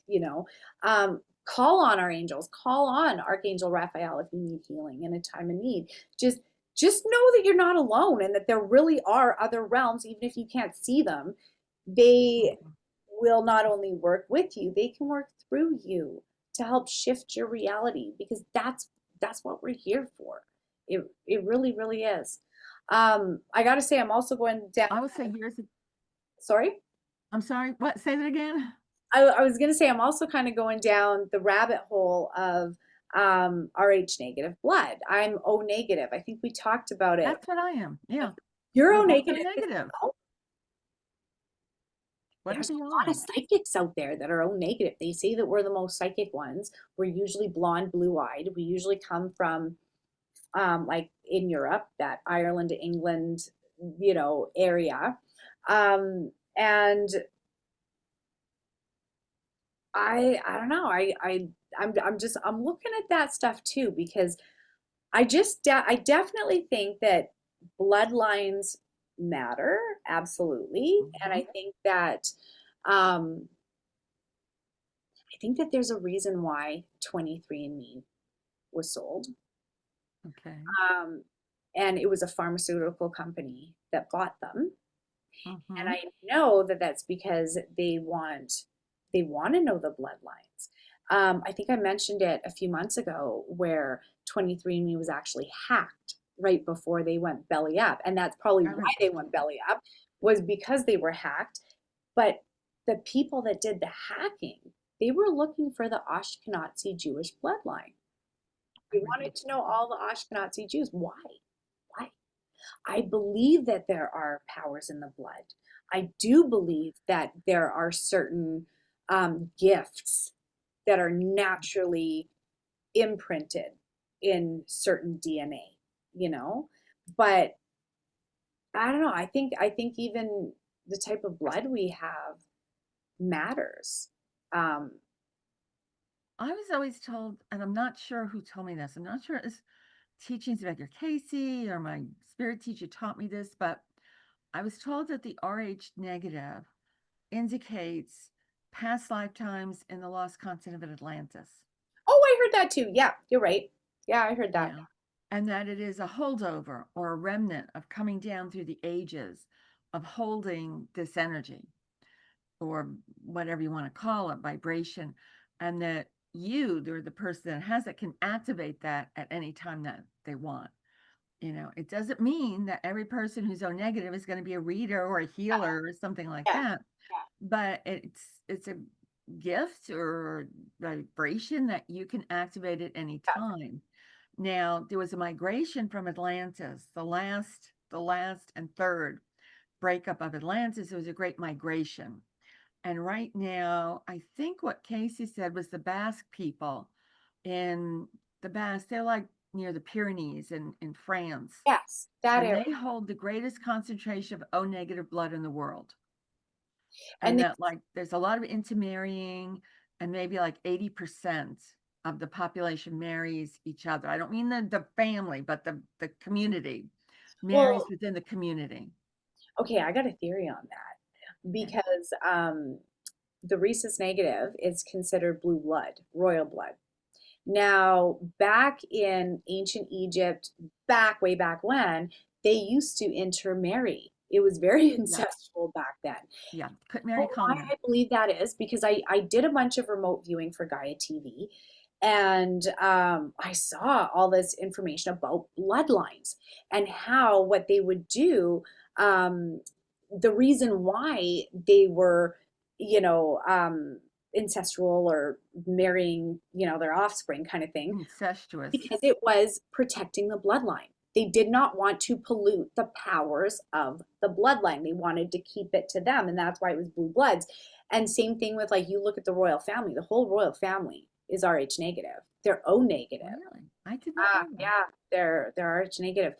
Call on our angels, call on Archangel Raphael if you need healing in a time of need. Just know that you're not alone, and that there really are other realms. Even if you can't see them, they will not only work with you, they can work through you to help shift your reality, because that's what we're here for. It really, really is. I gotta say, I'm also going down.
I would say here's,
Sorry?
I'm sorry, what? Say that again?
I was going to say, I'm also kind of going down the rabbit hole of Rh negative blood. I'm O negative. I think we talked about it.
That's what I am. Yeah.
You're
We're
O
both O
negative.
negative. What are
There's
the
a lot of
odds?
psychics out there that are O negative. They say that we're the most psychic ones. We're usually blonde, blue-eyed. We usually come from, like in Europe, that Ireland, England, area. And I don't know. I'm looking at that stuff too, because I definitely think that bloodlines matter, absolutely. And
Mhm.
um I think that there's a reason why 23andMe was sold.
Okay.
Um and it was a pharmaceutical company that bought them. And
Mm-hmm.
I know that that's because they want to know the bloodlines. I think I mentioned it a few months ago, where 23andMe was actually hacked right before they went belly up, and that's probably
I
why
remember
they
that.
went belly up, was because they were hacked. But the people that did the hacking, they were looking for the Ashkenazi Jewish bloodline.
Oh
They
my
wanted
goodness.
to know all the Ashkenazi Jews. Why? Why? I believe that there are powers in the blood. I do believe that there are certain gifts that are naturally imprinted in certain DNA, you know? But I don't know. I think even the type of blood we have matters. Um,
I was always told, and I'm not sure who told me this. I'm not sure it's teachings about your Casey or my spirit teacher taught me this, but I was told that the RH negative indicates past lifetimes in the lost continent of Atlantis.
oh, I heard that too. Yeah, you're right. Yeah, I heard that.
Yeah. And that it is a holdover or a remnant of coming down through the ages of holding this energy or whatever you want to call it, vibration, and that you, or the person that has it, can activate that at any time that they want. It doesn't mean that every person who's O negative is going to be a reader or a healer or something like
Yeah,
that, but it's a gift or vibration that you can activate at any
yeah.
time. Now, there was a migration from Atlantis, the last and third breakup of Atlantis. It was a great migration. And right now, I think what Casey said was the Basque people in the Basque, they're like near the Pyrenees in France.
Yes, that
And
area.
they hold the greatest concentration of O negative blood in the world.
And
And
they,
that, like, there's a lot of intermarrying, and maybe like 80% of the population marries each other. I don't mean the family, but the community marries
well,
within the community.
okay, I got a theory on that
Okay.
because the rhesus negative is considered blue blood, royal blood. Now, back in ancient Egypt, back way back when, they used to intermarry. It was very
Yeah.
ancestral back then.
Yeah. Couldn't marry
Know why
commoner.
I believe that is because I did a bunch of remote viewing for Gaia TV, and I saw all this information about bloodlines and how what they would do. Um, the reason why they were, you know, ancestral or marrying, their offspring kind of thing,
Incestuous.
because it was protecting the bloodline. They did not want to pollute the powers of the bloodline. They wanted to keep it to them, and that's why it was blue bloods. And same thing with, like, you look at the royal family. The whole royal family is Rh negative. They're O negative.
Really? I did not know that.
Yeah, they're Rh negative.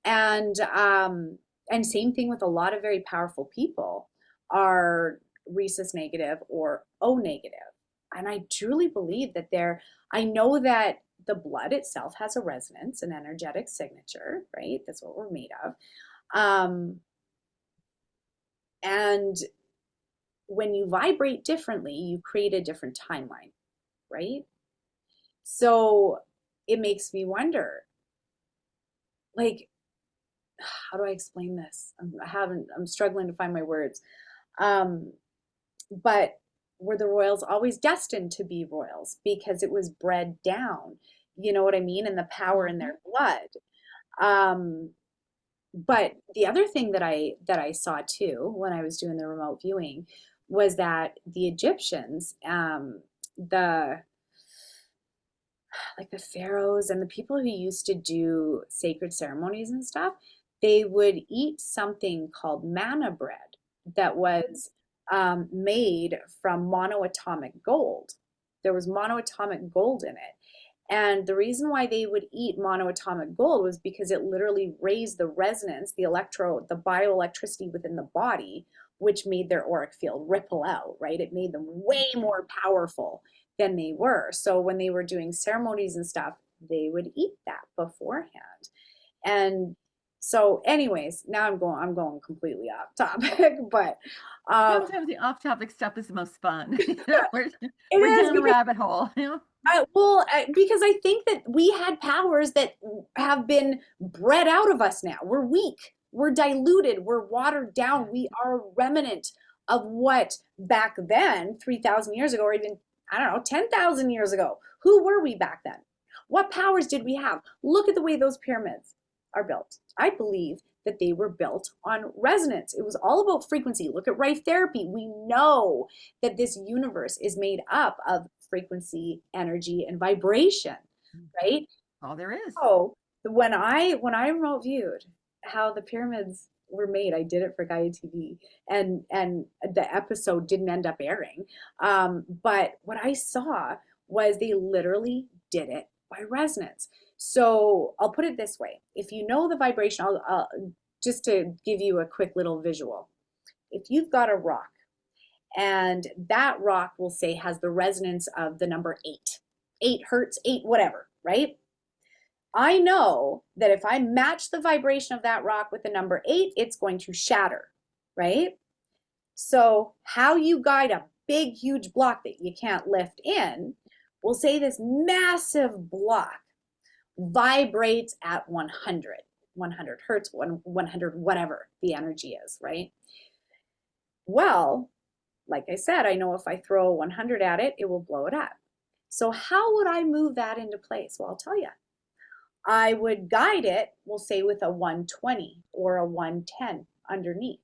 And same thing with a lot of very powerful people are rhesus negative or O negative. And I truly believe that I know that the blood itself has a resonance, an energetic signature, right? That's what we're made of. Um, and when you vibrate differently, you create a different timeline, right? So it makes me wonder, like, how do I explain this? I'm struggling to find my words. Um, but were the royals always destined to be royals because it was bred down? You know what I mean? And the power in
Mm-hmm.
their blood. Um, but the other thing that I saw too when I was doing the remote viewing was that the Egyptians, the like the pharaohs and the people who used to do sacred ceremonies and stuff, they would eat something called manna bread that was made from monoatomic gold. There was monoatomic gold in it. And the reason why they would eat monoatomic gold was because it literally raised the resonance, the bioelectricity within the body, which made their auric field ripple out, right? It made them way
Okay.
more powerful than they were. So when they were doing ceremonies and stuff, they would eat that beforehand. And so, anyways, now I'm going completely off topic, but um,
Sometimes the off-topic stuff is the most fun. We're
it
we're
is
down a
because
rabbit hole.
because I think that we had powers that have been bred out of us now. We're weak. We're diluted. We're watered
Yeah.
down. We are a remnant of what back then, 3,000 years ago, or even, I don't know, 10,000 years ago. Who were we back then? What powers did we have? Look at the way those pyramids are built. I believe that they were built on resonance. It was all about frequency. Look at Rife Therapy. We know that this universe is made up of frequency, energy, and vibration, right?
All there is.
So when I remote viewed how the pyramids were made, I did it for Gaia TV, and the episode didn't end up airing. But what I saw was they literally did it by resonance. So I'll put it this way: if you know the vibration, I'll just to give you a quick little visual. If you've got a rock, and that rock will say has the resonance of the number 8, 8 hertz, 8 whatever, right? I know that if I match the vibration of that rock with the number 8, it's going to shatter, right? So how you guide a big, huge block that you can't lift in, we'll say this massive block vibrates at 100 hertz, 100 whatever the energy is, right? Well, like I said, I know if I throw 100 at it, it will blow it up. So how would I move that into place? Well, I'll tell you. I would guide it, we'll say with a 120 or a 110 underneath.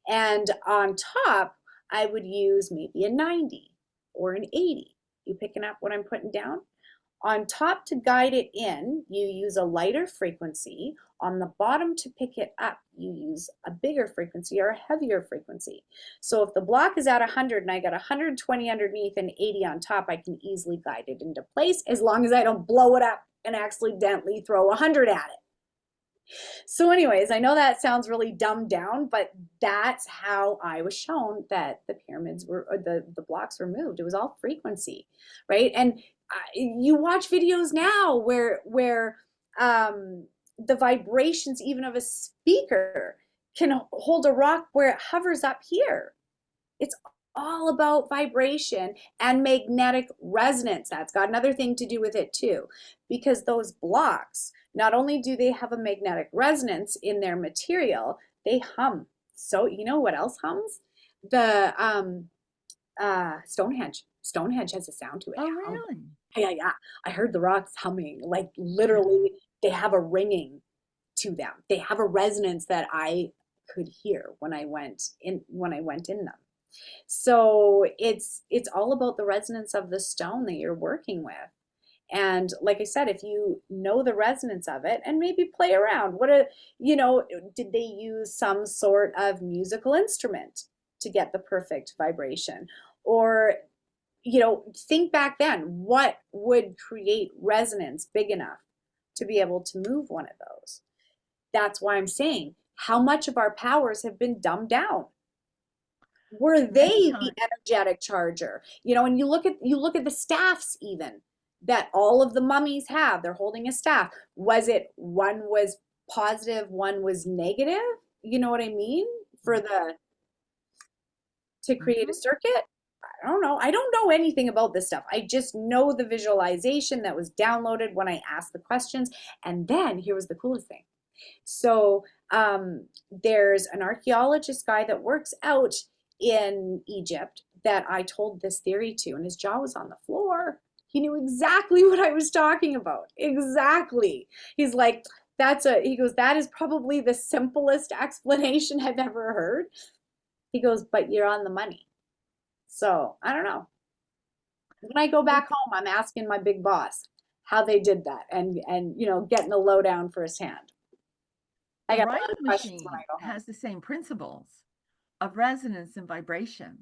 And on top, I would use maybe a 90 or an 80. You picking up what I'm putting down? On top to guide it in, you use a lighter frequency. On the bottom to pick it up, you use a bigger frequency or a heavier frequency. So if the block is at 100 and I got 120 underneath and 80 on top, I can easily guide it into place as long as I don't blow it up and accidentally throw 100 at it. So anyways, I know that sounds really dumbed down, but that's how I was shown that the pyramids were, or the blocks were moved. It was all frequency, right? And you watch videos now where the vibrations even of a speaker can hold a rock where it hovers up here. It's all about vibration and magnetic resonance. That's got another thing to do with it too, because those blocks, not only do they have a magnetic resonance in their material, they hum. So you know what else hums? The Stonehenge. Stonehenge has a sound to it.
Oh, really?
Yeah. I heard the rocks humming, like literally they have a ringing to them. They have a resonance that I could hear when I went in them. So it's all about the resonance of the stone that you're working with. And like I said, if you know the resonance of it and maybe play around, did they use some sort of musical instrument to get the perfect vibration? Or, think back then, what would create resonance big enough to be able to move one of those? That's why I'm saying how much of our powers have been dumbed down. Were they the energetic charger? And you look at the staffs even that all of the mummies have. They're holding a staff. Was it one was positive, one was negative? You know what I mean? To create a circuit? I don't know. I don't know anything about this stuff. I just know the visualization that was downloaded when I asked the questions. And then here was the coolest thing. So there's an archaeologist guy that works out in Egypt that I told this theory to, and his jaw was on the floor. He knew exactly what I was talking about. Exactly. He's like, he goes, that is probably the simplest explanation I've ever heard. He goes, but you're on the money. So I don't know. When I go back home, I'm asking my big boss how they did that and getting the lowdown firsthand. I got a lot of questions when I go home.
Has the same principles of resonance and vibration,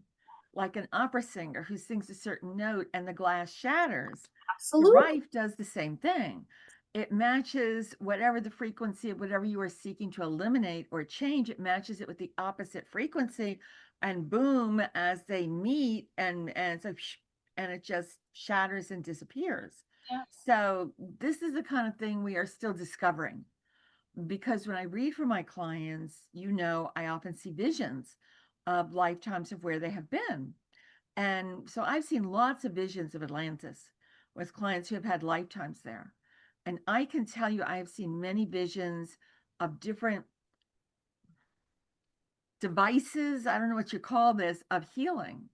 like an opera singer who sings a certain note and the glass shatters.
Absolutely.
The Rife does the same thing. It matches whatever the frequency of whatever you are seeking to eliminate or change. It matches it with the opposite frequency, and boom, as they meet, and it just shatters and disappears.
Yeah.
So this is the kind of thing we are still discovering. Because when I read for my clients, I often see visions of lifetimes of where they have been. And so I've seen lots of visions of Atlantis with clients who have had lifetimes there. And I can tell you, I have seen many visions of different devices, I don't know what you call this, of healing.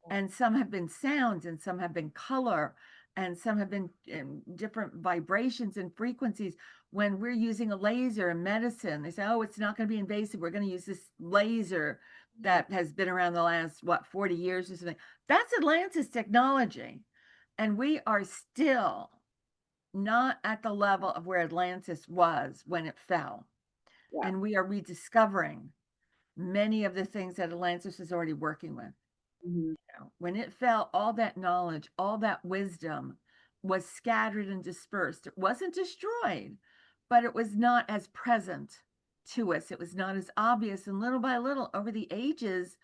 And some have been sounds and some have been color. and some have been in different vibrations and frequencies. When we're using a laser in medicine, they say, oh, it's not going to be invasive. We're going to use this laser that has been around the last, what, 40 years or something. That's Atlantis technology. And we are still not at the level of where Atlantis was when it fell.
Yeah.
And we are rediscovering many of the things that Atlantis is already working with.
Mhm.
When it fell, all that knowledge, all that wisdom was scattered and dispersed. It wasn't destroyed, but it was not as present to us. It was not as obvious. And little by little, over the ages,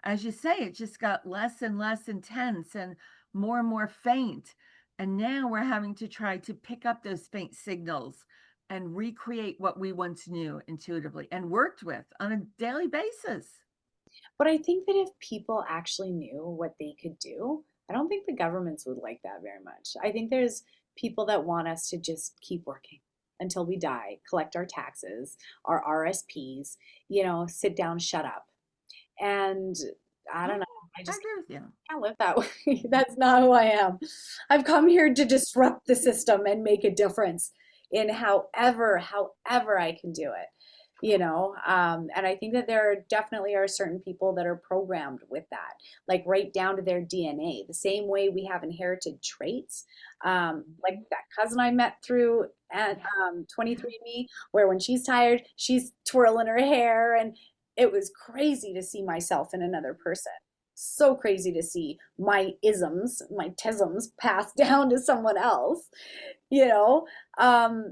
as you say, it just got less and less intense and more faint. And now we're having to try to pick up those faint signals and recreate what we once knew intuitively and worked with on a daily basis.
But I think that if people actually knew what they could do, I don't think the governments would like that very much. I think there's people that want us to just keep working until we die, collect our taxes, our RSPs, sit down, shut up. And I
Yeah,
don't know. I
I
just
agree with you.
can't live that way. That's not who I am. I've come here to disrupt the system and make a difference in however I can do it. And I think that there definitely are certain people that are programmed with that, like right down to their DNA, the same way we have inherited traits. Like that cousin I met through at 23andMe, where when she's tired, she's twirling her hair, and it was crazy to see myself in another person. So crazy to see my isms, my tisms passed down to someone else, you know?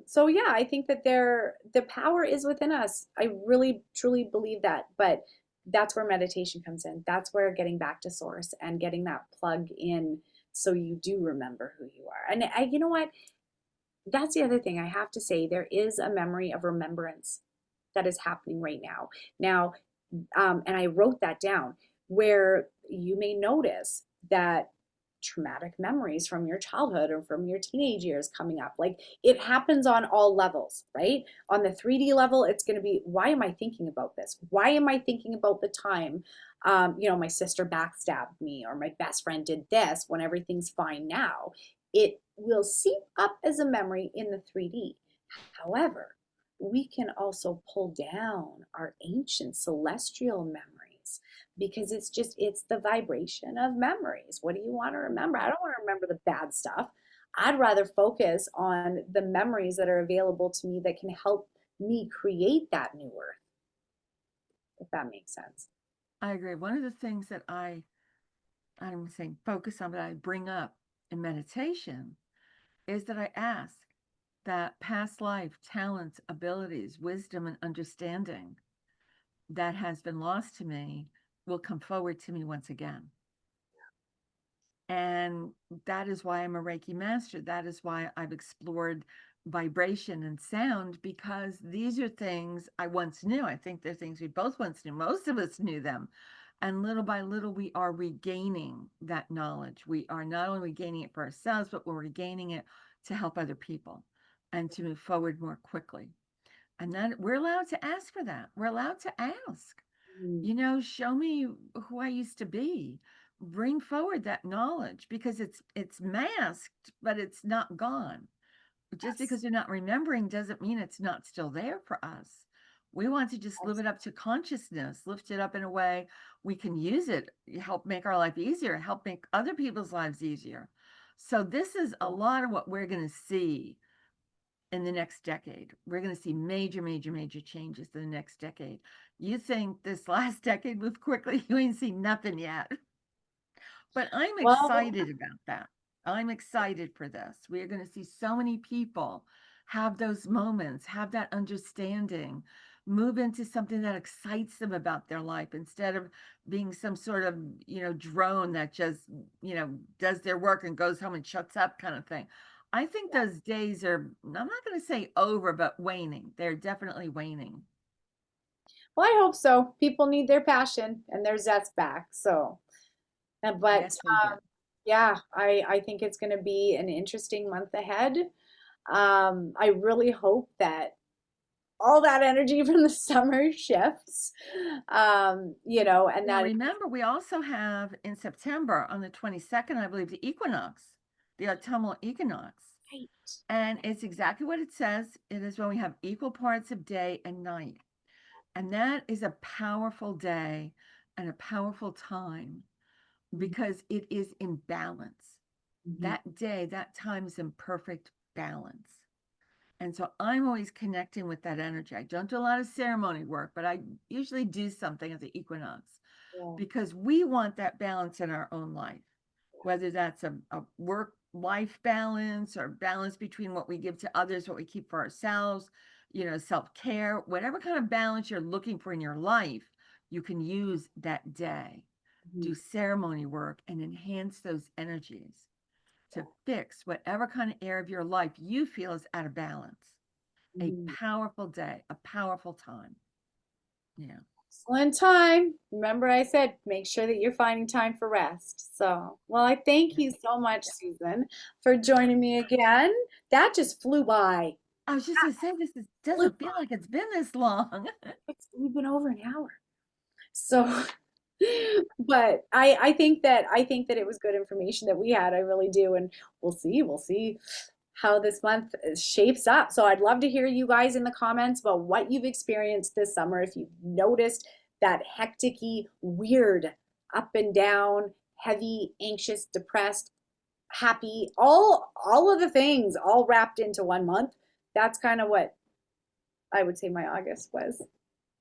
So yeah, I think that the power is within us. I really truly believe that. But that's where meditation comes in. That's where getting back to source and getting that plug in so you do remember who you are. And you know what? That's the other thing I have to say. There is a memory of remembrance that is happening right now. Now, and I wrote that down, where you may notice that traumatic memories from your childhood or from your teenage years coming up. Like, it happens on all levels, right? On the 3D level, it's going to be, why am I thinking about this? Why am I thinking about the time, my sister backstabbed me, or my best friend did this, when everything's fine now? It will seep up as a memory in the 3D. However, we can also pull down our ancient celestial memories, because it's the vibration of memories. What do you want to remember? I don't want to remember the bad stuff. I'd rather focus on the memories that are available to me that can help me create that new earth, if that makes sense.
I agree. One of the things that I'm saying focus on, but I bring up in meditation is that I ask that past life talents, abilities, wisdom, and understanding that has been lost to me will come forward to me once again. And that is why I'm a Reiki master. That is why I've explored vibration and sound, because these are things I once knew. I think they're things we both once knew. Most of us knew them. And little by little, we are regaining that knowledge. We are not only regaining it for ourselves, but we're regaining it to help other people and to move forward more quickly. And then we're allowed to ask for that. We're allowed to ask,
Mm,
show me who I used to be. Bring forward that knowledge, because it's masked, but it's not gone. Just
yes.
because you're not remembering doesn't mean it's not still there for us. We want to just live
Yes.
it up to consciousness, lift it up in a way we can use it, help make our life easier, help make other people's lives easier. So this is a lot of what we're going to see in the next decade. We're going to see major changes in the next decade. You think this last decade moved quickly? You ain't seen nothing yet. But I'm
Well,
excited about that. I'm excited for this. We are going to see so many people have those moments, have that understanding, move into something that excites them about their life instead of being some sort of, drone that just, does their work and goes home and shuts up kind of thing. I think those days are, I'm not going to say over, but waning. They're definitely waning.
well, I hope so. People need their passion and their zest back. So, but
Yes, they do.
yeah, I think it's going to be an interesting month ahead. I really hope that all that energy from the summer shifts, and
Now,
that,
remember, we also have in September on the 22nd, I believe, the equinox. the autumnal equinox.
Right.
And it's exactly what it says. It is when we have equal parts of day and night. And that is a powerful day and a powerful time because it is in balance.
Mhm.
That day, that time is in perfect balance. And so I'm always connecting with that energy. I don't do a lot of ceremony work, but I usually do something at the equinox
Yeah.
because we want that balance in our own life, whether that's a work life balance or balance between what we give to others, what we keep for ourselves, self care, whatever kind of balance you're looking for in your life, you can use that day. Do
Mhm.
ceremony work and enhance those energies to fix whatever kind of area of your life you feel is out of balance. A
Mhm.
powerful day, a powerful time. Yeah.
Excellent time. Remember, I said make sure that you're finding time for rest. So, well, I thank
Yeah.
you so much, Susan, for joining me again. That just flew by.
I was just gonna say
Flew
doesn't feel like it's been this long.
we've been over an hour. So, but I think that it was good information that we had. I really do, and we'll see how this month shapes up. So I'd love to hear you guys in the comments about what you've experienced this summer. If you've noticed that hectic-y, weird, up and down, heavy, anxious, depressed, happy, all of the things all wrapped into one month. That's kind of what I would say my August was.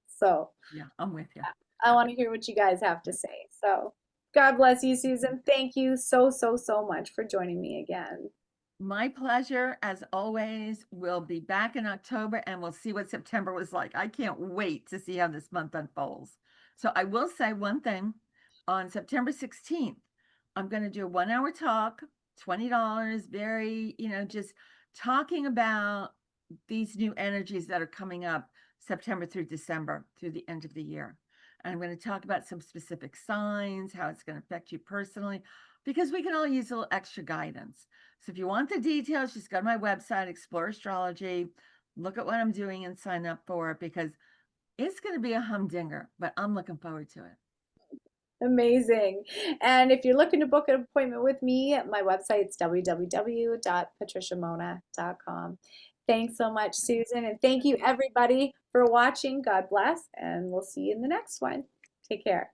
So.
Yeah, I'm with you.
I want to hear what you guys have to say. So, God bless you, Susan. Thank you so, so, so much for joining me again.
My pleasure, as always. We'll be back in October and we'll see what September was like. I can't wait to see how this month unfolds. So, I will say one thing on September 16th, I'm going to do a 1 hour talk, $20, very, just talking about these new energies that are coming up September through December, through the end of the year. And I'm going to talk about some specific signs, how it's going to affect you personally, because we can all use a little extra guidance. So if you want the details, just go to my website, Explore Astrology, look at what I'm doing and sign up for it because it's going to be a humdinger, but I'm looking forward to it.
Amazing. And if you're looking to book an appointment with me, my website's www.patriciamona.com. Thanks so much, Susan. And thank you, everybody, for watching. God bless. And we'll see you in the next one. Take care.